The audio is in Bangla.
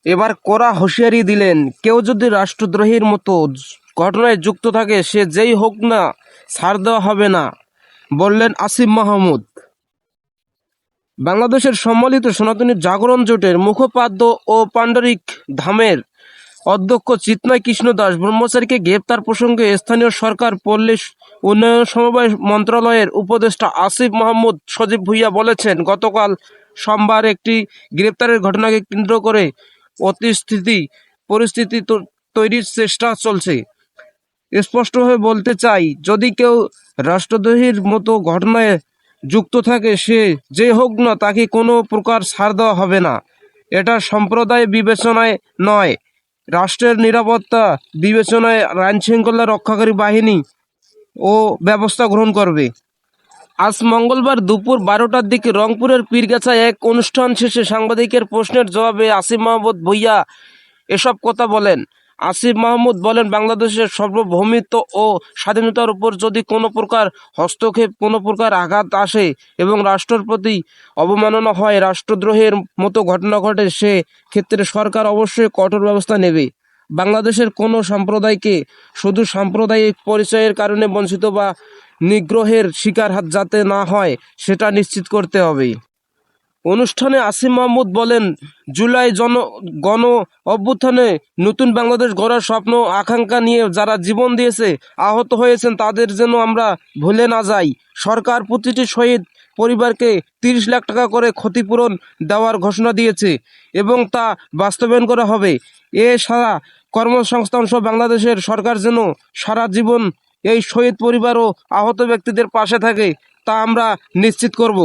এবার কড়া হুঁশিয়ারি দিলেন, কেউ যদি রাষ্ট্রদ্রোহীর মতো ঘটনায় যুক্ত থাকে সে যেই হোক না ছাড় দেওয়া হবে না, বললেন আসিফ মাহমুদ। বাংলাদেশের সম্মিলিত সনাতনী জাগরণ জোটের মুখপাত্র ও পাণ্ডরিক ধামের অধ্যক্ষ চিন্ময় কৃষ্ণ দাস ব্রহ্মচারীকে গ্রেপ্তার প্রসঙ্গে স্থানীয় সরকার পল্লী উন্নয়ন সমবায় মন্ত্রণালয়ের উপদেষ্টা আসিফ মাহমুদ সজীব ভুঁইয়া বলেছেন, গতকাল সোমবার একটি গ্রেপ্তারের ঘটনাকে কেন্দ্র করে অতিস্থিতি পরিস্থিতি তৈরির চেষ্টা চলছে। স্পষ্টভাবে বলতে চাই, যদি কেউ রাষ্ট্রদ্রোহীর মতো ঘটনায় যুক্ত থাকে সে যে হোক না তাকে কোনো প্রকার ছাড় দেওয়া হবে না। এটা সম্প্রদায় বিবেচনায় নয়, রাষ্ট্রের নিরাপত্তা বিবেচনায় আইনশৃঙ্খলা রক্ষাকারী বাহিনী ও ব্যবস্থা গ্রহণ করবে। আজ মঙ্গলবার দুপুর 12টার দিকে রংপুরের পীরগাছায় এক অনুষ্ঠান শেষে সাংবাদিকের প্রশ্নের জবাবে আসিফ মাহমুদ ভুঁইয়া এসব কথা বলেন। আসিফ মাহমুদ বলেন, বাংলাদেশের সার্বভৌমত্ব ও স্বাধীনতার উপর যদি কোনো প্রকার হস্তক্ষেপ, কোনো প্রকার আঘাত আসে এবং রাষ্ট্রের প্রতি অবমাননা হয়, রাষ্ট্রদ্রোহের মতো ঘটনা ঘটে, সে ক্ষেত্রে সরকার অবশ্যই কঠোর ব্যবস্থা নেবে। বাংলাদেশের কোনো সম্প্রদায়কে শুধু সাম্প্রদায়িক পরিচয়ের কারণে বঞ্চিত বা নিগ্রহের শিকার যাতে না হয় সেটা নিশ্চিত করতে হবে। অনুষ্ঠানে আসিফ মাহমুদ বলেন, জুলাই গণ অভ্যুত্থানে নতুন বাংলাদেশ গড়ার স্বপ্ন আকাঙ্ক্ষা নিয়ে যারা জীবন দিয়েছে, আহত হয়েছেন, তাদের যেন আমরা ভুলে না যাই। সরকার প্রতিটি শহীদ পরিবারকে 30 লাখ টাকা করে ক্ষতিপূরণ দেওয়ার ঘোষণা দিয়েছে এবং তা বাস্তবায়ন করা হবে। এছাড়া কর্মসংস্থান সহ বাংলাদেশের সরকার যেন সারা জীবন এই শহীদ পরিবার ও আহত ব্যক্তিদের পাশে থাকে তা আমরা নিশ্চিত করব।